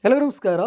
ಎಲ್ಲರಿಗೂ ನಮಸ್ಕಾರ.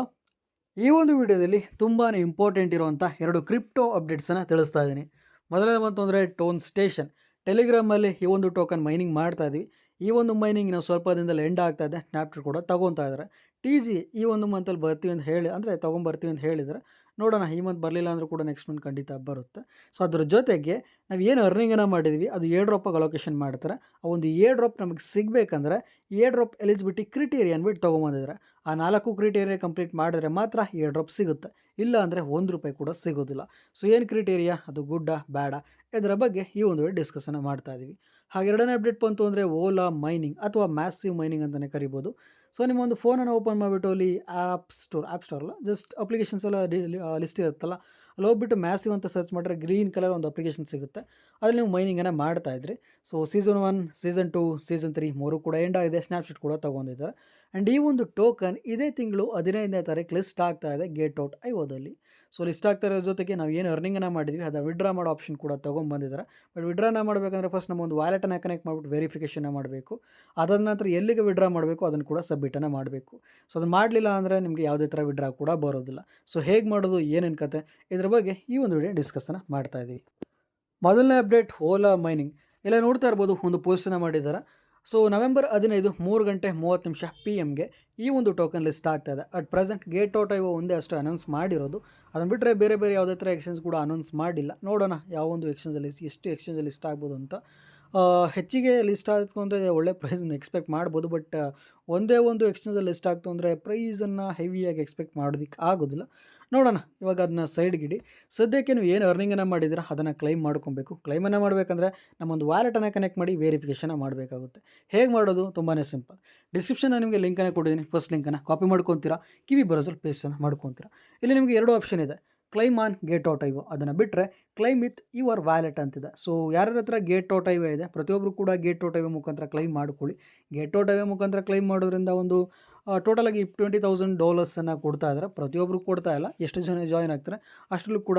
ಈ ಒಂದು ವಿಡಿಯೋದಲ್ಲಿ ತುಂಬಾ ಇಂಪಾರ್ಟೆಂಟ್ ಇರುವಂಥ 2 ಕ್ರಿಪ್ಟೋ ಅಪ್ಡೇಟ್ಸನ್ನು ತಿಳಿಸ್ತಾ ಇದ್ದೀನಿ. ಮೊದಲನೇ ಬಂತು ಅಂದರೆ ಟೋನ್ ಸ್ಟೇಷನ್. ಟೆಲಿಗ್ರಾಮಲ್ಲಿ ಈ ಒಂದು ಟೋಕನ್ ಮೈನಿಂಗ್ ಮಾಡ್ತಾ ಇದ್ವಿ. ಈ ಒಂದು ಮೈನಿಂಗ್ ನಾವು ಸ್ವಲ್ಪ ದಿನದಲ್ಲಿ ಎಂಡ್ ಆಗ್ತಾ ಇದೆ. ಸ್ನ್ಯಾಪ್‌ಚಾಟ್ ಕೂಡ ತಗೊತಾ ಇದ್ದಾರೆ. TG ಈ ಒಂದು ಮಂತಲ್ಲಿ ಬರ್ತೀವಿ ಅಂತ ಹೇಳಿ ಅಂದರೆ ತೊಗೊಂಬರ್ತೀವಿ ಅಂತ ಹೇಳಿದರೆ, ನೋಡೋಣ ಈ ಮಂತ್ ಬರಲಿಲ್ಲ ಅಂದರೂ ಕೂಡ ನೆಕ್ಸ್ಟ್ ಮಂತ್ ಖಂಡಿತ ಬರುತ್ತೆ. ಸೊ ಅದ್ರ ಜೊತೆಗೆ ನಾವು ಏನು ಅರ್ನಿಂಗನ್ನು ಮಾಡಿದ್ವಿ ಅದು ಏರ್ ಡ್ರಾಪಾಗಿ ಅಲೋಕೇಶನ್ ಮಾಡ್ತಾರೆ. ಆ ಒಂದು ಏರ್ ಡ್ರಾಪ್ ನಮಗೆ ಸಿಗಬೇಕಂದ್ರೆ ಏರ್ ಡ್ರಾಪ್ ಎಲಿಜಿಬಿಲಿಟಿ ಕ್ರಿಟೀರಿಯಾ ಅಂದ್ಬಿಟ್ಟು ತೊಗೊಂಬಂದಿದ್ದಾರೆ. ಆ 4 ಕ್ರಿಟೀರಿಯಾ ಕಂಪ್ಲೀಟ್ ಮಾಡಿದ್ರೆ ಮಾತ್ರ ಏರ್ ಡ್ರಾಪ್ ಸಿಗುತ್ತೆ. ಇಲ್ಲ ಅಂದರೆ ₹1 ಕೂಡ ಸಿಗೋದಿಲ್ಲ. ಸೊ ಏನು ಕ್ರಿಟೀರಿಯಾ, ಅದು ಗುಡ್ಡಾ ಬೇಡ, ಇದರ ಬಗ್ಗೆ ಈ ಒಂದು ಡಿಸ್ಕಸನ್ನು ಮಾಡ್ತಾ ಇದ್ದೀವಿ. ಹಾಗೆ ಎರಡನೇ ಅಪ್ಡೇಟ್ ಬಂತು ಅಂದರೆ ಓಲಾ ಮೈನಿಂಗ್ ಅಥವಾ ಮ್ಯಾಸಿವ್ ಮೈನಿಂಗ್ ಅಂತಲೇ ಕರಿಬೋದು. ಸೊ ನಿಮ್ಮ ಒಂದು ಫೋನನ್ನು ಓಪನ್ ಮಾಡಿಬಿಟ್ಟು ಅಲ್ಲಿ ಆ್ಯಪ್ ಸ್ಟೋರ್ ಅಲ್ಲ, ಜಸ್ಟ್ ಅಪ್ಲಿಕೇಶನ್ಸ್ ಎಲ್ಲ ಲಿಸ್ಟ್ ಇರುತ್ತಲ್ಲ, ಅಲ್ಲಿ ಹೋಗ್ಬಿಟ್ಟು ಮ್ಯಾಸಿವ್ ಅಂತ ಸರ್ಚ್ ಮಾಡಿದ್ರೆ ಗ್ರೀನ್ ಕಲರ್ ಒಂದು ಅಪ್ಲಿಕೇಶನ್ ಸಿಗುತ್ತೆ. ಅದ್ರಲ್ಲಿ ನೀವು ಮೈನಿಂಗನ್ನು ಮಾಡ್ತಾಯಿದ್ರಿ. ಸೊ ಸೀಸನ್ 1, ಸೀಸನ್ 2, ಸೀಸನ್ 3 3 ಕೂಡ ಎಂಡ್ ಆಗಿದೆ. ಸ್ನ್ಯಾಪ್‌ಚಾಟ್ ಕೂಡ ತೊಗೊಂಡಿದ್ದಾರೆ. ಆ್ಯಂಡ್ ಈ ಒಂದು ಟೋಕನ್ ಇದೇ ತಿಂಗಳು 15ನೇ ತಾರೀಕು ಲಿಸ್ಟ್ ಆಗ್ತಾ ಇದೆ ಗೇಟ್ ಔಟ್ ಐಒದಲ್ಲಿ. ಸೊ ಲಿಸ್ಟ್ ಆಗ್ತಾ ಇರೋ ಜೊತೆಗೆ ನಾವು ಏನು ಅರ್ನಿಂಗನ್ನು ಮಾಡಿದ್ವಿ ಅದನ್ನು ವಿಡ್ರಾ ಮಾಡೋ ಆಪ್ಷನ್ ಕೂಡ ತೊಗೊಂಬಂದಿದ್ದಾರೆ. ಬಟ್ ವಿಡ್ರಾನ ಮಾಡಬೇಕಂದ್ರೆ ಫಸ್ಟ್ ನಮ್ಮ ಒಂದು ವ್ಯಾಲೆಟನ್ನು ಕನೆಕ್ಟ್ ಮಾಡಿಬಿಟ್ಟು ವೆರಿಫಿಕೇಷನ್ನ ಮಾಡಬೇಕು. ಅದಾದ ನಂತರ ಎಲ್ಲಿಗೆ ವಿಡ್ರಾ ಮಾಡಬೇಕು ಅದನ್ನು ಕೂಡ ಸಬ್ಮಿಟನ್ನು ಮಾಡಬೇಕು. ಸೊ ಅದನ್ನು ಮಾಡಲಿಲ್ಲ ಅಂದರೆ ನಿಮಗೆ ಯಾವುದೇ ಥರ ವಿಡ್ರಾ ಕೂಡ ಬರೋದಿಲ್ಲ. ಸೊ ಹೇಗೆ ಮಾಡೋದು, ಏನೇನು ಕತೆ, ಇದ್ರ ಬಗ್ಗೆ ಈ ಒಂದು ವಿಡಿಯೋ ಡಿಸ್ಕಸ್ಸನ್ನು ಮಾಡ್ತಾ ಇದ್ದೀವಿ. ಮೊದಲನೇ ಅಪ್ಡೇಟ್ ಓಲಾ ಮೈನಿಂಗ್. ಎಲ್ಲ ನೋಡ್ತಾ ಇರ್ಬೋದು, ಒಂದು ಪೋಸ್ಟನ್ನು ಮಾಡಿದ್ದಾರೆ. ಸೊ ನವೆಂಬರ್ 15 3:30 PM ಈ ಒಂದು ಟೋಕನ್ ಲಿಸ್ಟ್ ಆಗ್ತಾ ಇದೆ. At present Gate out IO ಒಂದೇ ಅಷ್ಟು ಅನೌನ್ಸ್ ಮಾಡಿರೋದು. ಅದನ್ನು ಬಿಟ್ಟರೆ ಬೇರೆ ಯಾವುದೇ ಥರ ಎಕ್ಸ್ಚೇಂಜ್ ಕೂಡ ಅನೌನ್ಸ್ ಮಾಡಿಲ್ಲ. ನೋಡೋಣ ಯಾವ ಒಂದು ಎಕ್ಸ್ಚೇಂಜಲ್ಲಿ ಎಷ್ಟು ಎಕ್ಸ್ಚೇಂಜಲ್ಲಿ ಲಿಸ್ಟ್ ಆಗ್ಬೋದು ಅಂತ. ಹೆಚ್ಚಿಗೆ ಲಿಸ್ಟ್ ಆಯಿತು ಅಂದರೆ ಒಳ್ಳೆ ಪ್ರೈಸನ್ನು ಎಕ್ಸ್ಪೆಕ್ಟ್ ಮಾಡ್ಬೋದು. ಬಟ್ ಒಂದೇ ಒಂದು ಎಕ್ಸ್ಚೇಂಜಲ್ಲಿ ಲಿಸ್ಟ್ ಆಗ್ತು ಅಂದರೆ ಪ್ರೈಸನ್ನು ಹೆವಿಯಾಗಿ ಎಕ್ಸ್ಪೆಕ್ಟ್ ಮಾಡೋದಕ್ಕೆ ಆಗೋದಿಲ್ಲ. ನೋಡೋಣ, ಇವಾಗ ಅದನ್ನ ಸೈಡ್ಗಿಡಿ. ಸದ್ಯಕ್ಕೆ ನೀವು ಏನು ಅರ್ನಿಂಗನ್ನು ಮಾಡಿದ್ದೀರಾ ಅದನ್ನು ಕ್ಲೈಮ್ ಮಾಡ್ಕೊಬೇಕು. ಕ್ಲೈಮನ್ನು ಮಾಡಬೇಕಂದ್ರೆ ನಮ್ಮೊಂದು ವ್ಯಾಲೆಟನ್ನು ಕನೆಕ್ಟ್ ಮಾಡಿ ವೆರಿಫಿಕೇಷನ್ ಮಾಡಬೇಕಾಗುತ್ತೆ. ಹೇಗೆ ಮಾಡೋದು? ತುಂಬಾ ಸಿಂಪಲ್. ಡಿಸ್ಕ್ರಿಪ್ಷನಲ್ಲಿ ನಿಮಗೆ ಲಿಂಕನ್ನು ಕೊಟ್ಟಿದ್ದೀನಿ. ಫಸ್ಟ್ ಲಿಂಕನ್ನು ಕಾಪಿ ಮಾಡ್ಕೊತೀರಾ, ಕಿವಿ ಬರೋಸಲ್ಲಿ ಪೇಸ್ಟನ್ನು ಮಾಡ್ಕೊತೀರಾ. ಇಲ್ಲಿ ನಿಮಗೆ 2 ಆಪ್ಷನ್ ಇದೆ, claim on Gate out IO, ಅದನ್ನು ಬಿಟ್ಟರೆ ಕ್ಲೈಮ್ ವಿತ್ ಯುವರ್ ವ್ಯಾಲೆಟ್ ಅಂತಿದೆ. ಸೊ ಯಾರ್ಯಾರ ಹತ್ರ ಗೇಟ್ ಔಟ್ ಐಒ ಇದೆ ಪ್ರತಿಯೊಬ್ಬರು ಕೂಡ ಗೇಟ್ ಔಟ್ ಐಒ ಮುಖಾಂತರ ಕ್ಲೈಮ್ ಮಾಡ್ಕೊಳ್ಳಿ. ಗೇಟ್ ಔಟ್ ಐಒ ಮುಖಾಂತರ ಕ್ಲೈಮ್ ಮಾಡೋದ್ರಿಂದ ಒಂದು ಟೋಟಲಾಗಿ $20,000 ಕೊಡ್ತಾ ಇದ್ದಾರೆ. ಪ್ರತಿಯೊಬ್ಬರು ಕೊಡ್ತಾ ಇಲ್ಲ, ಎಷ್ಟು ಜನ ಜಾಯ್ನ್ ಆಗ್ತಾರೆ ಅಷ್ಟರಲ್ಲೂ ಕೂಡ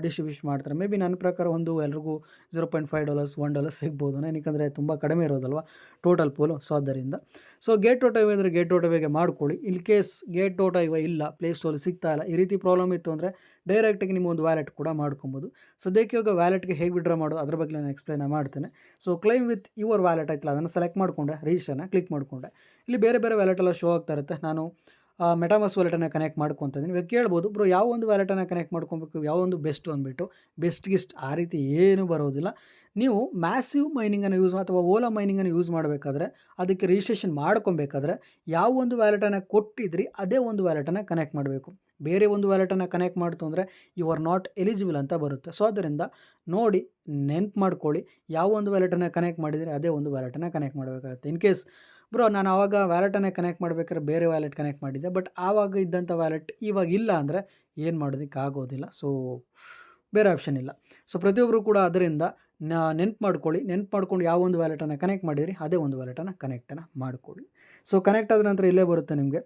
ಡಿಸ್ಟ್ರಿಬ್ಯೂಷನ್ ಮಾಡ್ತಾರೆ. ಮೇ ಬಿ ನನ್ನ ಪ್ರಕಾರ ಒಂದು ಎಲ್ರಿಗೂ $0.5 $1 ಸಿಗ್ಬೋದು, ಏನಕ್ಕೆ ತುಂಬ ಕಡಿಮೆ ಇರೋದಲ್ವ ಟೋಟಲ್ ಪೋಲು. ಸೊ ಆದ್ದರಿಂದ ಗೇಟ್ ಔಟ್ ಐಒ ಅಂದರೆ ಗೇಟ್ ಔಟ್ ಐಒಗೆ ಮಾಡ್ಕೊಳ್ಳಿ. In case Gate out IO ಇಲ್ಲ, ಪ್ಲೇಸ್ಟೋರಲ್ಲಿ ಸಿಗ್ತಾ ಇಲ್ಲ, ಈ ರೀತಿ ಪ್ರಾಬ್ಲಮ್ ಇತ್ತು ಅಂದರೆ ಡೈರೆಕ್ಟಾಗಿ ನಿಮ್ಮ ಒಂದು ವ್ಯಾಲೆಟ್ ಕೂಡ ಮಾಡ್ಕೊಬೋದು. ಸದ್ಯಕ್ಕೆ ಇವಾಗ ವ್ಯಾಲೆಟ್ಗೆ ಹೇಗೆ ವಿಡ್ರಾ ಮಾಡೋದು ಅದ್ರ ಬಗ್ಗೆ ನಾನು ಎಕ್ಸ್ಪ್ಲೈನ್ ಮಾಡ್ತೇನೆ. So claim with your wallet ಆಯ್ತಲ್ಲ, ಅದನ್ನು ಸೆಲೆಕ್ಟ್ ಮಾಡಿಕೊಂಡೆ, ರಿಜಿಸ್ಟರ್ನ ಕ್ಲಿಕ್ ಮಾಡಿಕೊಂಡೆ. ಇಲ್ಲಿ ಬೇರೆ ವ್ಯಾಲೆಟೆಲ್ಲ ಶೋ ಆಗ್ತಾ ಇರುತ್ತೆ. ನಾನು ಮೆಟಾಮಾಸ್ಕ್ ವ್ಯಾಲೆಟನ್ನು ಕನೆಕ್ಟ್ ಮಾಡ್ಕೊತಾ ಇದ್ದೀನಿ. ಇವಾಗ ಕೇಳ್ಬೋದು, ಬ್ರೋ ಯಾವ ಒಂದು ವ್ಯಾಲೆಟನ್ನು ಕನೆಕ್ಟ್ ಮಾಡ್ಕೊಬೇಕು, ಯಾವ ಒಂದು ಬೆಸ್ಟು ಅಂದ್ಬಿಟ್ಟು. ಬೆಸ್ಟ್ ಆ ರೀತಿ ಏನೂ ಬರೋದಿಲ್ಲ. ನೀವು ಮ್ಯಾಸಿವ್ ಮೈನಿಂಗನ್ನು ಅಥವಾ ಓಲಾ ಮೈನಿಂಗನ್ನು ಯೂಸ್ ಮಾಡಬೇಕಾದ್ರೆ, ಅದಕ್ಕೆ ರಿಜಿಸ್ಟ್ರೇಷನ್ ಮಾಡ್ಕೊಬೇಕಾದ್ರೆ ಯಾವ ಒಂದು ವ್ಯಾಲೆಟನ್ನು ಕೊಟ್ಟಿದ್ರಿ ಅದೇ ಒಂದು ವ್ಯಾಲೆಟನ್ನು ಕನೆಕ್ಟ್ ಮಾಡಬೇಕು. ಬೇರೆ ಒಂದು ವ್ಯಾಲೆಟನ್ನು ಕನೆಕ್ಟ್ ಮಾಡ್ತು ಅಂದರೆ ಯು ಆರ್ ನಾಟ್ ಎಲಿಜಿಬಲ್ ಅಂತ ಬರುತ್ತೆ. ಸೊ ಅದರಿಂದ ನೋಡಿ ನೆನ್ಪು ಮಾಡ್ಕೊಳ್ಳಿ, ಯಾವ ಒಂದು ವ್ಯಾಲೆಟನ್ನು ಕನೆಕ್ಟ್ ಮಾಡಿದರೆ ಅದೇ ಒಂದು ವ್ಯಾಲೆಟನ್ನು ಕನೆಕ್ಟ್ ಮಾಡಬೇಕಾಗುತ್ತೆ. ಇನ್ ಕೇಸ್ ಬ್ರೋ ನಾನು ಆವಾಗ ವ್ಯಾಲೆಟನ್ನು ಕನೆಕ್ಟ್ ಮಾಡಬೇಕಾದ್ರೆ ಬೇರೆ ವ್ಯಾಲೆಟ್ ಕನೆಕ್ಟ್ ಮಾಡಿದ್ದೆ, ಬಟ್ ಆವಾಗ ಇದ್ದಂಥ ವ್ಯಾಲೆಟ್ ಇವಾಗ ಇಲ್ಲ ಅಂದರೆ ಏನು ಮಾಡೋದಕ್ಕೆ ಆಗೋದಿಲ್ಲ. ಸೊ ಬೇರೆ ಆಪ್ಷನ್ ಇಲ್ಲ. ಸೊ ಪ್ರತಿಯೊಬ್ಬರು ಕೂಡ ಅದರಿಂದ ನೆನ್ಪು ಮಾಡ್ಕೊಂಡು ಯಾವ ಒಂದು ವ್ಯಾಲೆಟನ್ನು ಕನೆಕ್ಟ್ ಮಾಡಿದ್ರಿ ಅದೇ ಒಂದು ವ್ಯಾಲೆಟನ್ನು ಕನೆಕ್ಟನ್ನು ಮಾಡ್ಕೊಳ್ಳಿ. ಸೊ ಕನೆಕ್ಟ್ ಆದ ನಂತರ ಇಲ್ಲೇ ಬರುತ್ತೆ ನಿಮಗೆ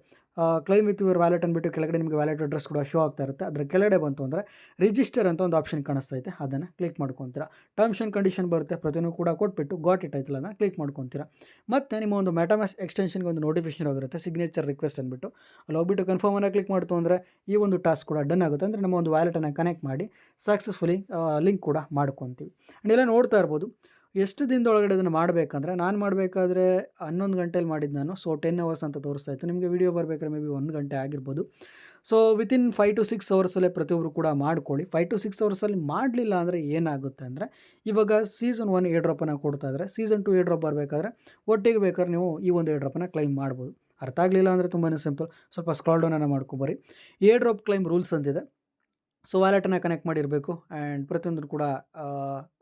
ಕ್ಲೈಮ್ ವಿತ್ ಯುವರ್ ವ್ಯಾಲೆಟ್ ಅಂದ್ಬಿಟ್ಟು ಕೆಳಗಡೆ ನಿಮಗೆ ವ್ಯಾಲೆಟ್ ಅಡ್ರೆಸ್ ಕೂಡ ಶೋ ಆಗ್ತಾ ಇರುತ್ತೆ. ಅದರ ಕೆಳಗಡೆ ಬಂತು ಅಂದರೆ ರಿಜಿಸ್ಟರ್ ಅಂತ ಒಂದು ಆಪ್ಷನ್ ಕಾಣಿಸ್ತೈತೆ, ಅದನ್ನು ಕ್ಲಿಕ್ ಮಾಡ್ಕೊತೀರಾ. ಟರ್ಮ್ಸ್ ಆ್ಯಂಡ್ ಕಂಡೀಷನ್ ಬರುತ್ತೆ, ಪ್ರತಿಯೊಂದು ಕೂಡ ಕೊಟ್ಬಿಟ್ಟು ಗಾಟ್ ಇಟ್ ಆಯ್ತಲ್ಲ ಅದನ್ನು ಕ್ಲಿಕ್ ಮಾಡ್ಕೊತೀರಾ. ಮತ್ತು ನಿಮ್ಮ ಒಂದು ಮೆಟಾಮಾಸ್ಕ್ ಎಕ್ಸ್ಟೆನ್ಷನ್ಗೆ ಒಂದು ನೋಟಿಫಿಕೇಶನ್ ಹೋಗಿರುತ್ತೆ, ಸಿಗ್ನೇಚರ್ ರಿಕ್ವೆಸ್ಟ್ ಅಂದ್ಬಿಟ್ಟು. ಅಲ್ಲಿ ಹೋಗ್ಬಿಟ್ಟು ಕನ್ಫರ್ಮನ್ನು ಕ್ಲಿಕ್ ಮಾಡ್ತು ಅಂದರೆ ಈ ಒಂದು ಟಾಸ್ಕ್ ಕೂಡ ಡನ್ ಆಗುತ್ತೆ. ಅಂದರೆ ನಮ್ಮ ಒಂದು ವ್ಯಾಲೆಟನ್ನು ಕನೆಕ್ಟ್ ಮಾಡಿ ಸಕ್ಸಸ್ಫುಲಿ ಲಿಂಕ್ ಕೂಡ ಮಾಡ್ಕೊತೀವಿ. ಆ್ಯಂಡ್ ಎಲ್ಲ ನೋಡ್ತಾ ಇರ್ಬೋದು, ಎಷ್ಟು ದಿನದೊಳಗಡೆ ಇದನ್ನು ಮಾಡಬೇಕಂದ್ರೆ, ನಾನು ಮಾಡಬೇಕಾದ್ರೆ 11 ಗಂಟೆಯಲ್ಲಿ ಮಾಡಿದ್ದು ನಾನು. ಸೊ 10 ಅವರ್ಸ್ ಅಂತ ತೋರಿಸ್ತಾ ಇತ್ತು. ನಿಮಗೆ ವೀಡಿಯೋ ಬರಬೇಕಾದ್ರೆ ಮೇ ಬಿ 1 ಗಂಟೆ ಆಗಿರ್ಬೋದು. ಸೊ ವಿತಿನ್ 5 to 6 ಅವರ್ಸಲ್ಲೇ ಪ್ರತಿಯೊಬ್ಬರು ಕೂಡ ಮಾಡ್ಕೊಳ್ಳಿ. 5 to 6 ಅವರ್ಸಲ್ಲಿ ಮಾಡಲಿಲ್ಲ ಅಂದರೆ ಏನಾಗುತ್ತೆ ಅಂದರೆ, ಇವಾಗ ಸೀಸನ್ 1 ಏರ್ ಡ್ರಾಪನ್ನು ಕೊಡ್ತಾ ಇದ್ದಾರೆ, ಸೀಸನ್ 2 ಏರ್ ಡ್ರಾಪ್ ಬರಬೇಕಾದ್ರೆ ಒಟ್ಟಿಗೆ ಬೇಕಾದ್ರೆ ನೀವು ಈ ಒಂದು ಏರ್ ಡ್ರಾಪನ್ನು ಕ್ಲೈಮ್ ಮಾಡ್ಬೋದು. ಅರ್ಥ ಆಗಲಿಲ್ಲ ಅಂದರೆ ತುಂಬಾ ಸಿಂಪಲ್, ಸ್ವಲ್ಪ ಸ್ಕ್ರಾಲ್ ಡೌನನ್ನು ಮಾಡ್ಕೊಬರ್ರಿ. ಏರ್ ಡ್ರಾಪ್ ಕ್ಲೈಮ್ ರೂಲ್ಸ್ ಅಂತಿದೆ. ಸೊ ವ್ಯಾಲೆಟನ್ನು ಕನೆಕ್ಟ್ ಮಾಡಿರಬೇಕು ಆ್ಯಂಡ್ ಪ್ರತಿಯೊಂದು ಕೂಡ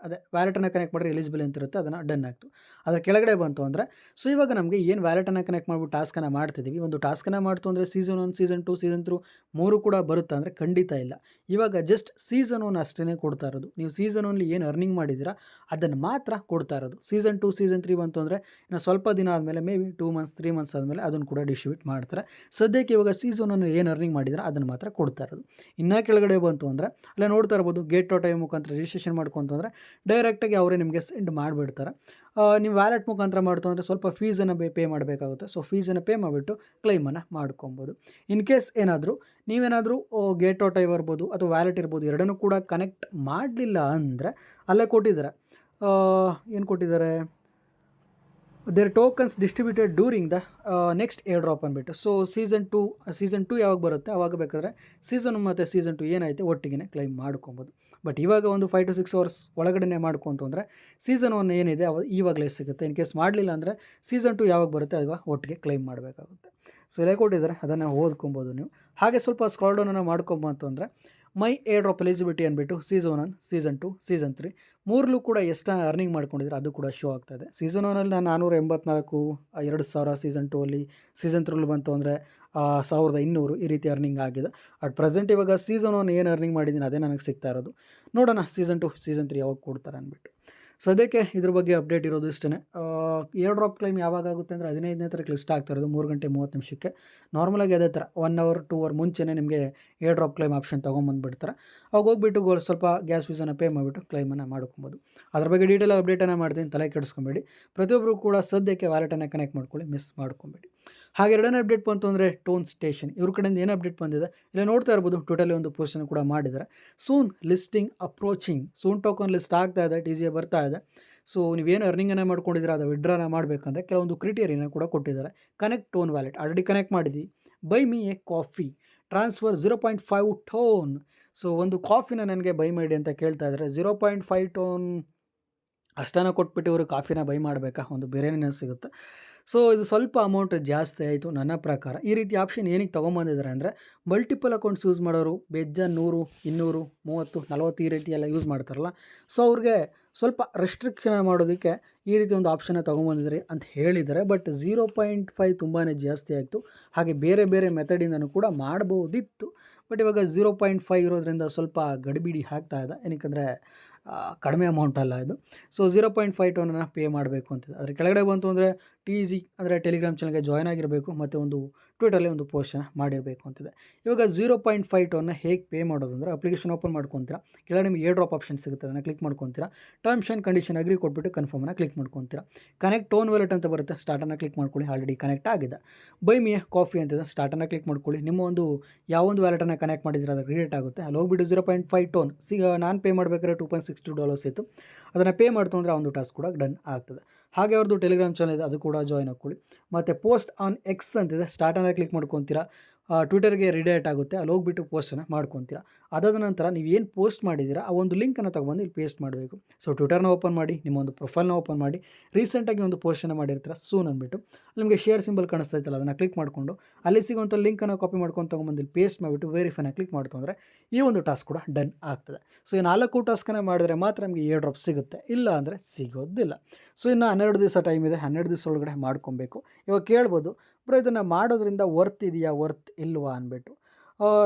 ಅದೇ ವ್ಯಾಲೆಟನ್ನು ಕನೆಕ್ಟ್ ಮಾಡಿದ್ರೆ ಎಲಿಜಿಬಲ್ ಅಂತಿರುತ್ತೆ, ಅದನ್ನು ಡನ್ ಆಗ್ತು. ಅದರ ಕೆಳಗಡೆ ಬಂತು ಅಂದರೆ, ಸೊ ಇವಾಗ ನಮಗೆ ಏನು ವ್ಯಾಲೆಟನ್ನು ಕನೆಕ್ಟ್ ಮಾಡಿಬಿಟ್ಟು ಟಾಸ್ಕನ್ನು ಮಾಡ್ತಿದ್ದೀವಿ, ಒಂದು ಟಾಸ್ಕನ್ನು ಮಾಡ್ತು ಅಂದರೆ ಸೀಸನ್ 1, ಸೀಸನ್ 2, ಸೀಸನ್ 3 3 ಕೂಡ ಬರುತ್ತಾ ಅಂದರೆ ಖಂಡಿತ ಇಲ್ಲ. ಇವಾಗ ಜಸ್ಟ್ ಸೀಸನ್ 1 ಅಷ್ಟೇ ಕೊಡ್ತಾ ಇರೋದು. ನೀವು ಸೀಸನ್ 1 ಏನು ಅರ್ನಿಂಗ್ ಮಾಡಿದ್ದೀರಾ ಅದನ್ನು ಮಾತ್ರ ಕೊಡ್ತಾ ಇರೋದು. ಸೀಸನ್ 2, ಸೀಸನ್ 3 ಬಂತು ಅಂದರೆ ಇನ್ನು ಸ್ವಲ್ಪ ದಿನ ಆದಮೇಲೆ ಮೇ ಬಿ 2 months 3 months ಆದಮೇಲೆ ಅದನ್ನು ಕೂಡ ಡಿಸ್ಟ್ರಿಬ್ಯೂಟ್ ಮಾಡ್ತಾರೆ. ಸದ್ಯಕ್ಕೆ ಇವಾಗ ಸೀಸನ್ 1 ಏನು ಅರ್ನಿಂಗ್ ಮಾಡಿದ್ರೆ ಅದನ್ನು ಮಾತ್ರ ಕೊಡ್ತಾ ಇರೋದು. ಇನ್ನೂ ಕೆಳಗಡೆ ಬಂತು ಅಂದರೆ ಅಲ್ಲೇ ನೋಡ್ತಾ ಇರ್ಬೋದು ಗೇಟ್.ai ಮುಖಾಂತರ ರಿಜಿಸ್ಟ್ರೇಷನ್ ಮಾಡ್ಕೊಂತಂದರೆ ಡೈರೆಕ್ಟಾಗಿ ಅವರೇ ನಿಮಗೆ ಸೆಂಡ್ ಮಾಡಿಬಿಡ್ತಾರೆ. ನೀವು ವ್ಯಾಲೆಟ್ ಮುಖಾಂತರ ಮಾಡ್ತು ಅಂದರೆ ಸ್ವಲ್ಪ ಫೀಸನ್ನು ಪೇ ಮಾಡಬೇಕಾಗುತ್ತೆ. ಸೊ ಫೀಸನ್ನು ಪೇ ಮಾಡಿಬಿಟ್ಟು ಕ್ಲೈಮನ್ನು ಮಾಡ್ಕೊಬೋದು. ಇನ್ ಕೇಸ್ ಏನಾದರೂ ನೀವೇನಾದರೂ ಗೇಟ್.ai ಇರ್ಬೋದು ಅಥವಾ ವ್ಯಾಲೆಟ್ ಇರ್ಬೋದು ಎರಡನ್ನೂ ಕೂಡ ಕನೆಕ್ಟ್ ಮಾಡಲಿಲ್ಲ ಅಂದರೆ ಅಲ್ಲೇ ಕೊಟ್ಟಿದ್ದಾರೆ, ಏನು ಕೊಟ್ಟಿದ್ದಾರೆ, there tokens distributed during the next airdrop ಅಂದ್ಬಿಟ್ಟು. ಸೊ ಸೀಸನ್ ಟು ಯಾವಾಗ ಬರುತ್ತೆ ಅವಾಗ ಬೇಕಾದರೆ ಸೀಸನ್ ಮತ್ತು ಸೀಸನ್ 2 ಏನಾಯಿತು ಒಟ್ಟಿಗೆ ಕ್ಲೈಮ್ ಮಾಡ್ಕೊಬೋದು. ಬಟ್ ಇವಾಗ ಒಂದು 5 to 6 hours ಒಳಗಡೆ ಮಾಡ್ಕೊಂತಂದರೆ ಸೀಸನ್ 1 ಏನಿದೆ ಇವಾಗಲೇ ಸಿಗುತ್ತೆ. ಇನ್ ಕೇಸ್ ಮಾಡಲಿಲ್ಲ ಅಂದರೆ ಸೀಸನ್ 2 ಯಾವಾಗ ಬರುತ್ತೆ ಆಗ ಒಟ್ಟಿಗೆ ಕ್ಲೈಮ್ ಮಾಡಬೇಕಾಗುತ್ತೆ. ಸೊ ಇಲ್ಲೇ ಕೊಟ್ಟಿದ್ದಾರೆ, ಅದನ್ನು ಓದ್ಕೊಬೋದು ನೀವು. ಹಾಗೆ ಸ್ವಲ್ಪ ಸ್ಕ್ರಾಲ್ ಡೌನನ್ನು ಮಾಡ್ಕೊಬೋದು ಅಂದರೆ ಮೈ ಏರ್ ಡ್ರಾಪ್ ಎಲಿಜಿಬಿಲಿಟಿ ಅಂದ್ಬಿಟ್ಟು ಸೀಸನ್ 1, ಸೀಸನ್ 2, ಸೀಸನ್ 3 ಮೂರಲ್ಲೂ ಕೂಡ ಎಷ್ಟು ಅರ್ನಿಂಗ್ ಮಾಡ್ಕೊಂಡಿದ್ರೆ ಅದು ಕೂಡ ಶೋ ಆಗ್ತಾಯಿದೆ. ಸೀಸನ್ 1ಅಲ್ಲಿ ನಾನು 484, 2000, ಸೀಸನ್ 2ಅಲ್ಲಿ, ಸೀಸನ್ 3 ಬಂತು ಅಂದರೆ 1200 ಈ ರೀತಿ ಅರ್ನಿಂಗ್ ಆಗಿದೆ. ಅಟ್ ಪ್ರೆಸೆಂಟ್ ಇವಾಗ ಸೀಸನ್ 1 ಏನು ಅರ್ನಿಂಗ್ ಮಾಡಿದ್ದೀನಿ ಅದೇ ನನಗೆ ಸಿಗ್ತಾ ಇರೋದು. ನೋಡೋಣ ಸೀಸನ್ 2, ಸೀಸನ್ 3 ಯಾವಾಗ ಕೊಡ್ತಾರೆ ಅಂದ್ಬಿಟ್ಟು. ಸದ್ಯಕ್ಕೆ ಇದ್ರ ಬಗ್ಗೆ ಅಪ್ಡೇಟ್ ಇರೋದು ಇಷ್ಟೇ. ಏರ್ ಡ್ರಾಪ್ ಕ್ಲೈಮ್ ಯಾವಾಗ ಆಗುತ್ತೆ ಅಂದರೆ 15ನೇ ತಾರೀಕು ಲಿಸ್ಟ್ ಆಗ್ತಾ ಇರೋದು 3 ಗಂಟೆ 30 ನಿಮಿಷಕ್ಕೆ. ನಾರ್ಮಲಾಗಿ ಅದೇ ಥರ 1 hour 2 hour ಮುಂಚೆನೇ ನಿಮಗೆ ಏರ್ ಡ್ರಾಪ್ ಕ್ಲೈಮ್ ಆಪ್ಷನ್ ತೊಗೊಂಬಂದುಬಿಡ್ತಾರೆ. ಅವಾಗ ಹೋಗ್ಬಿಟ್ಟು ಸ್ವಲ್ಪ ಗ್ಯಾಸ್ ಫೀಸನ್ನು ಪೇ ಮಾಡಿಬಿಟ್ಟು ಕ್ಲೈಮನ್ನು ಮಾಡ್ಕೊಬೋದು. ಅದ್ರ ಬಗ್ಗೆ ಡೀಟೇಲ್ ಅಪ್ಡೇಟನ್ನು ಮಾಡ್ತೀನಿ, ತಲೆ ಕೆಡಿಸ್ಕೊಬೇಡಿ. ಪ್ರತಿಯೊಬ್ಬರು ಕೂಡ ಸದ್ಯಕ್ಕೆ ವ್ಯಾಲೆಟನ್ನು ಕನೆಕ್ಟ್ ಮಾಡ್ಕೊಳ್ಳಿ, ಮಿಸ್ ಮಾಡ್ಕೊಬೇಡಿ. ಹಾಗೆ ಎರಡನೇ ಅಪ್ಡೇಟ್ ಬಂತು ಅಂದರೆ ಟೋನ್ ಸ್ಟೇಷನ್ ಇವ್ರ ಕಡೆಯಿಂದ ಏನು ಅಪ್ಡೇಟ್ ಬಂದಿದೆ ಇಲ್ಲ ನೋಡ್ತಾ ಇರ್ಬೋದು. ಟೋಟಲಿ ಒಂದು ಪೋಸ್ಟನ್ನು ಕೂಡ ಮಾಡಿದ್ದಾರೆ. Soon listing approaching, soon token list ಆಗ್ತಾ ಇದೆ, TGA ಬರ್ತಾ ಇದೆ. ಸೊ ನೀವೇನು ಅರ್ನಿಂಗನ್ನು ಮಾಡ್ಕೊಂಡಿದ್ರೆ ಅದು ವಿಡ್ರಾನ ಮಾಡಬೇಕಂದ್ರೆ ಕೆಲವೊಂದು ಕ್ರಿಟೇರಿಯನ ಕೂಡ ಕೊಟ್ಟಿದ್ದಾರೆ. Connect TON wallet already connect ಮಾಡಿದ್ವಿ. Buy me a coffee, transfer 0.5 TON. So ಒಂದು ಕಾಫಿನ ನನಗೆ ಬೈ ಮಾಡಿ ಅಂತ ಕೇಳ್ತಾ ಇದ್ದಾರೆ. 0.5 ಟೋನ್ ಅಷ್ಟನ್ನು ಕೊಟ್ಬಿಟ್ಟು ಇವರು ಕಾಫಿನ ಬೈ ಮಾಡಬೇಕಾ, ಒಂದು ಬೇರೆನೇ ಸಿಗುತ್ತೆ. ಸೊ ಇದು ಸ್ವಲ್ಪ ಅಮೌಂಟ್ ಜಾಸ್ತಿ ಆಯಿತು ನನ್ನ ಪ್ರಕಾರ. ಈ ರೀತಿ ಆಪ್ಷನ್ ಏನಕ್ಕೆ ತೊಗೊಂಬಂದಿದ್ದಾರೆ ಅಂದರೆ ಮಲ್ಟಿಪಲ್ ಅಕೌಂಟ್ಸ್ ಯೂಸ್ ಮಾಡೋರು ಬೇಜಾನ್ 100, 200, 30, 40 ಈ ರೀತಿ ಎಲ್ಲ ಯೂಸ್ ಮಾಡ್ತಾರಲ್ಲ, ಸೊ ಅವ್ರಿಗೆ ಸ್ವಲ್ಪ ರೆಸ್ಟ್ರಿಕ್ಷನ್ ಮಾಡೋದಕ್ಕೆ ಈ ರೀತಿ ಒಂದು ಆಪ್ಷನ್ನ ತೊಗೊಂಬಂದಿದ್ದಾರೆ ಅಂತ ಹೇಳಿದ್ದಾರೆ. ಬಟ್ 0.5 ತುಂಬಾ ಜಾಸ್ತಿ ಆಯಿತು. ಹಾಗೆ ಬೇರೆ ಬೇರೆ ಮೆಥಡಿಂದನೂ ಕೂಡ ಮಾಡ್ಬೋದಿತ್ತು. ಬಟ್ ಇವಾಗ 0.5 ಇರೋದ್ರಿಂದ ಸ್ವಲ್ಪ ಗಡಿಬಿಡಿ ಆಗ್ತಾ ಇದೆ. ಏನಕ್ಕೆ ಕಡಿಮೆ ಅಮೌಂಟ್ ಅಲ್ಲ ಇದು. ಸೊ 0.5 ಟೋನನ್ನು ಪೇ ಮಾಡಬೇಕು ಅಂತಿದೆ. ಅದ್ರ ಕೆಳಗಡೆ ಬಂತು ಅಂದರೆ TG ಅಂದರೆ ಟೆಲಿಗ್ರಾಮ್ ಚಾನಲ್ಗೆ ಜಾಯ್ನ್ ಆಗಿರಬೇಕು ಮತ್ತು ಒಂದು ಟ್ವಿಟರಲ್ಲಿ ಒಂದು ಪೋಸ್ಟನ್ನು ಮಾಡಿರಬೇಕು ಅಂತಿದೆ. ಇವಾಗ 0.5 ಟೋನ್ನ ಹೇಗೆ ಪೇ ಮಾಡೋದು ಅಂದರೆ ಅಪ್ಲಿಕೇಶನ್ ಓಪನ್ ಮಾಡ್ಕೊತೀರಾ, ಕೆಳಗಡೆ ನಿಮಗೆ ಏರ್ ಡ್ರಾಪ್ ಆಪ್ಷನ್ ಸಿಗುತ್ತೆ, ಅದನ್ನು ಕ್ಲಿಕ್ ಮಾಡ್ಕೊತೀರಾ. ಟರ್ಮ್ಸ್ ಆ್ಯಂಡ್ ಕಂಡೀಷನ್ ಅಗ್ರಿ ಕೊಟ್ಬಿಟ್ಟು ಕನ್ಫರ್ಮನ್ನು ಕ್ಲಿಕ್ ಮಾಡ್ಕೊತೀರಾ. ಕನೆಕ್ಟ್ ಟೋನ್ ವ್ಯಾಲೆಟ್ ಅಂತ ಬರುತ್ತೆ, ಸ್ಟಾರ್ಟನ್ನು ಕ್ಲಿಕ್ ಮಾಡ್ಕೊಳ್ಳಿ. ಆಲ್ರೆಡಿ ಕನೆಕ್ಟ್ ಆಗಿದೆ. ಬೈ ಮಿ ಕಾಫಿ ಅಂತಿದೆ, ಸ್ಟಾರ್ಟನ್ನು ಕ್ಲಿಕ್ ಮಾಡ್ಕೊಳ್ಳಿ. ನಿಮ್ಮ ಒಂದು ಯಾವೊಂದು ವ್ಯಾಲೆಟನ್ನು ಕನೆಕ್ಟ್ ಮಾಡಿದ್ರೆ ಅದು ಕ್ರಿಯೇಟ್ ಆಗುತ್ತೆ. ಅಲ್ಲಿ ಹೋಗ್ಬಿಟ್ಟು 0.5 ಟೋನ್ ನಾನು ಪೇ ಮಾಡಬೇಕಾದ್ರೆ $2.62 ಇತ್ತು. ಅದನ್ನು ಪೇ ಮಾಡ್ತು ಅಂದರೆ ಆ ಒಂದು ಟಾಸ್ಕ್ ಕೂಡ ಡನ್ ಆಗ್ತದೆ. ಹಾಗೆ ಅವ್ರದ್ದು ಟೆಲಿಗ್ರಾಮ್ ಚಾನಲ್ ಇದೆ, ಅದು ಕೂಡ ಜಾಯ್ನ್ ಹಾಕ್ಕೊಳ್ಳಿ. ಮತ್ತು ಪೋಸ್ಟ್ ಆನ್ X ಅಂತಿದೆ, ಸ್ಟಾರ್ಟನ್ನು ಕ್ಲಿಕ್ ಮಾಡ್ಕೊತೀರಾ. ಟ್ವಿಟರ್ಗೆ ರಿಡೈರೆಕ್ಟ್ ಆಗುತ್ತೆ. ಅಲ್ಲಿ ಹೋಗ್ಬಿಟ್ಟು ಪೋಸ್ಟನ್ನು ಮಾಡ್ಕೊತೀರಾ. ಅದಾದ ನಂತರ ನೀವು ಏನು ಪೋಸ್ಟ್ ಮಾಡಿದ್ದೀರಾ ಆ ಒಂದು ಲಿಂಕನ್ನು ತೊಗೊಂಡು ಇಲ್ಲಿ ಪೇಸ್ಟ್ ಮಾಡಬೇಕು. ಸೊ ಟ್ವಿಟರ್ನ ಓಪನ್ ಮಾಡಿ, ನಿಮ್ಮ ಒಂದು ಪ್ರೊಫೈಲ್ನ ಓಪನ್ ಮಾಡಿ, ರೀಸೆಂಟಾಗಿ ಒಂದು ಪೋಸ್ಟನ್ನು ಮಾಡಿರ್ತೀರ ಸೂನ್ ಅಂದ್ಬಿಟ್ಟು ನಿಮಗೆ ಶೇರ್ ಸಿಂಬಲ್ ಕಾಣಿಸ್ತಾ ಇತ್ತಲ್ಲ, ಅದನ್ನು ಕ್ಲಿಕ್ ಮಾಡಿಕೊಂಡು ಅಲ್ಲಿ ಸಿಗುವಂಥ ಲಿಂಕನ್ನು ಕಾಪಿ ಮಾಡ್ಕೊಂಡು ತೊಗೊಂಬಂದು ಇಲ್ಲಿ ಪೇಸ್ಟ್ ಮಾಡಿಬಿಟ್ಟು ವೆರಿಫೈನ ಕ್ಲಿಕ್ ಮಾಡ್ತು ಅಂದರೆ ಈ ಒಂದು ಟಾಸ್ಕ್ ಕೂಡ ಡನ್ ಆಗ್ತದೆ. ಸೊ ಈ 4 ಟಾಸ್ಕನ್ನು ಮಾಡಿದ್ರೆ ಮಾತ್ರ ನಮಗೆ ಏರ್ ಡ್ರಾಪ್ ಸಿಗುತ್ತೆ, ಇಲ್ಲ ಅಂದರೆ ಸಿಗೋದಿಲ್ಲ. ಸೊ ಇನ್ನು 12 ದಿವಸ ಟೈಮ್ ಇದೆ, 12 ದಿವಸ ಒಳಗಡೆ ಮಾಡ್ಕೊಬೇಕು. ಇವಾಗ ಕೇಳ್ಬೋದು, ಬ್ರೋ ಇದನ್ನು ಮಾಡೋದ್ರಿಂದ ವರ್ತ್ ಇದೆಯಾ, ವರ್ತ್ ಇಲ್ವಾ ಅಂದ್ಬಿಟ್ಟು.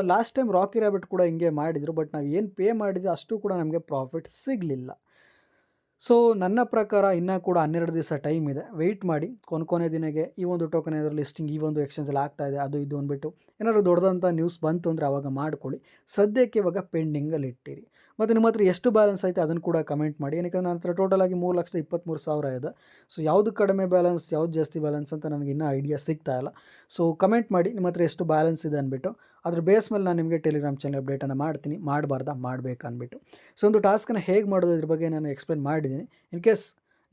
ಲಾಸ್ಟ್ ಟೈಮ್ ರಾಕಿ ರ್ಯಾಬಿಟ್ ಕೂಡ ಹಿಂಗೆ ಮಾಡಿದರು. ಬಟ್ ನಾವು ಏನು ಪೇ ಮಾಡಿದ್ವಿ ಅಷ್ಟು ಕೂಡ ನಮಗೆ ಪ್ರಾಫಿಟ್ ಸಿಗಲಿಲ್ಲ. ಸೊ ನನ್ನ ಪ್ರಕಾರ ಇನ್ನೂ ಕೂಡ 12 ದಿವಸ ಟೈಮ್ ಇದೆ, ವೆಯ್ಟ್ ಮಾಡಿ. ಕೊನೆ ದಿನಕ್ಕೆ ಈ ಒಂದು ಟೋಕನ್ ಏನಾದರೂ ಲಿಸ್ಟಿಂಗ್ ಈ ಒಂದು ಎಕ್ಸ್ಚೇಂಜಲ್ಲಿ ಆಗ್ತಾಯಿದೆ ಅದು ಇದು ಅಂದ್ಬಿಟ್ಟು ಏನಾದರೂ ದೊಡ್ಡದಂಥ ನ್ಯೂಸ್ ಬಂತು ಅಂದರೆ ಆವಾಗ ಮಾಡ್ಕೊಳ್ಳಿ. ಸದ್ಯಕ್ಕೆ ಇವಾಗ ಪೆಂಡಿಂಗಲ್ಲಿ ಇಟ್ಟಿರಿ. ಮತ್ತು ನಿಮ್ಮ ಹತ್ರ ಎಷ್ಟು ಬ್ಯಾಲೆನ್ಸ್ ಐತೆ ಅದನ್ನು ಕೂಡ ಕಮೆಂಟ್ ಮಾಡಿ. ಏನಕ್ಕೆ ನನ್ನ ಹತ್ರ ಟೋಟಲಾಗಿ 3,23,000 ಇದೆ. ಸೊ ಯಾವುದು ಕಡಿಮೆ ಬ್ಯಾಲೆನ್ಸ್, ಯಾವ್ದು ಜಾಸ್ತಿ ಬ್ಯಾಲೆನ್ಸ್ ಅಂತ ನನಗೆ ಇನ್ನೂ ಐಡಿಯಾ ಸಿಗ್ತಾ ಇಲ್ಲ. ಸೊ ಕಮೆಂಟ್ ಮಾಡಿ ನಿಮ್ಮ ಹತ್ರ ಎಷ್ಟು ಬ್ಯಾಲೆನ್ಸ್ ಇದೆ ಅಂದ್ಬಿಟ್ಟು. ಅದ್ರ ಬೇಸ್ ಮೇಲೆ ನಾನು ನಿಮಗೆ ಟೆಲಿಗ್ರಾಮ್ ಚಾನಲ್ ಅಪ್ಡೇಟನ್ನು ಮಾಡ್ತೀನಿ, ಮಾಡಬೇಕು ಅಂದ್ಬಿಟ್ಟು. ಸೊ ಒಂದು ಟಾಸ್ಕನ್ನು ಹೇಗೆ ಮಾಡೋದು ಇದ್ರ ಬಗ್ಗೆ ನಾನು ಎಕ್ಸ್ಪ್ಲೇನ್ ಮಾಡಿದ್ದೀನಿ. ಇನ್ ಕೇಸ್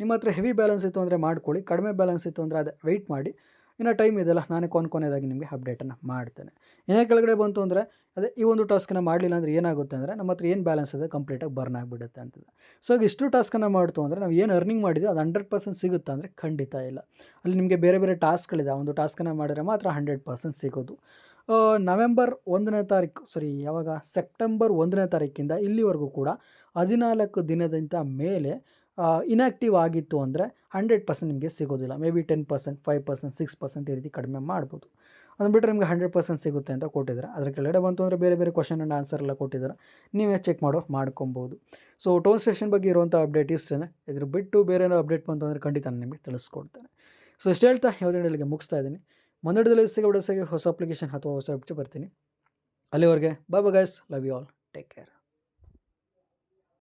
ನಿಮ್ಮ ಹತ್ರ ಹೆವಿ ಬ್ಯಾಲೆನ್ಸ್ ಇತ್ತು ಅಂದರೆ ಮಾಡ್ಕೊಳ್ಳಿ, ಕಡಿಮೆ ಬ್ಯಾಲೆನ್ಸ್ ಇತ್ತು ಅಂದರೆ ಅದೇ ವೆಯ್ಟ್ ಮಾಡಿ. ಇನ್ನು ಟೈಮ್ ಇದೆಯಲ್ಲ, ನಾನೇ ಕೊನೆಯದಾಗಿ ನಿಮಗೆ ಅಪ್ಡೇಟನ್ನು ಮಾಡ್ತೇನೆ. ಏನೇ ಕೆಳಗಡೆ ಬಂತು ಅಂದರೆ ಅದೇ ಈ ಒಂದು ಟಾಸ್ಕನ್ನು ಮಾಡಲಿಲ್ಲ ಅಂದರೆ ಏನಾಗುತ್ತೆ ಅಂದರೆ ನಮ್ಮ ಹತ್ರ ಏನು ಬ್ಯಾಲೆನ್ಸ್ ಇದೆ ಕಂಪ್ಲೀಟಾಗಿ ಬರ್ನ್ ಆಗಿಬಿಡುತ್ತೆ ಅಂತಿದೆ. ಸೊ ಇಷ್ಟು ಟಾಸ್ಕನ್ನು ಮಾಡ್ತು ಅಂದರೆ ನಾವು ಏನು ಅರ್ನಿಂಗ್ ಮಾಡಿದ್ವಿ ಅದು 100% ಸಿಗುತ್ತಾ ಅಂದರೆ ಖಂಡಿತ ಇಲ್ಲ. ಅಲ್ಲಿ ನಿಮಗೆ ಬೇರೆ ಬೇರೆ ಟಾಸ್ಕ್ಗಳಿದೆ, ಆ ಒಂದು ಟಾಸ್ಕನ್ನು ಮಾಡಿದ್ರೆ ಮಾತ್ರ 100% ಸಿಗೋದು. ನವೆಂಬರ್ 1ನೇ ತಾರೀಕು ಯಾವಾಗ ಸೆಪ್ಟೆಂಬರ್ 1ನೇ ತಾರೀಕಿಂದ ಇಲ್ಲಿವರೆಗೂ ಕೂಡ 14 ದಿನದಿಂದ ಮೇಲೆ ಇನ್ಯಾಕ್ಟಿವ್ ಆಗಿತ್ತು ಅಂದರೆ 100% ನಿಮಗೆ ಸಿಗೋದಿಲ್ಲ. ಮೇ ಬಿ 10%, 5%, 6% ಈ ರೀತಿ ಕಡಿಮೆ ಮಾಡ್ಬೋದು. ಅದನ್ನು ಬಿಟ್ಟರೆ ನಿಮಗೆ 100% ಸಿಗುತ್ತೆ ಅಂತ ಕೊಟ್ಟಿದ್ದಾರೆ. ಅದರ ಕೆಳಗಡೆ ಬಂತು ಅಂದರೆ ಬೇರೆ ಬೇರೆ ಕ್ವಶನ್ ಆ್ಯಂಡ್ ಆನ್ಸರ್ ಎಲ್ಲ ಕೊಟ್ಟಿದ್ದಾರೆ, ನೀವೇ ಚೆಕ್ ಮಾಡ್ಕೊಬೋದು. ಸೊ ಟೋನ್ ಸ್ಟೇಷನ್ ಬಗ್ಗೆ ಇರುವಂಥ ಅಪ್ಡೇಟ್ ಇಷ್ಟೇ. ಇದ್ರ ಬಿಟ್ಟು ಬೇರೆ ಏನೋ ಅಪ್ಡೇಟ್ ಬಂತು ಅಂದರೆ ಖಂಡಿತ ನಾನು ನಿಮಗೆ ತಿಳಿಸ್ಕೊಡ್ತೇನೆ. ಸೊ ಇಷ್ಟು ಹೇಳ್ತಾ ಯಾವುದೇ ಮುಗಿಸ್ತಾ ಇದ್ದೀನಿ. ಮುಂದಿನ ಹೊಸ ಅಪ್ಲಿಕೇಶನ್ ಅಥವಾ ಹೊಸ ಅಪ್ಡೇಟ್ ಬರ್ತೀನಿ. ಅಲ್ಲಿವರೆಗೆ bye guys, love you all. Take care.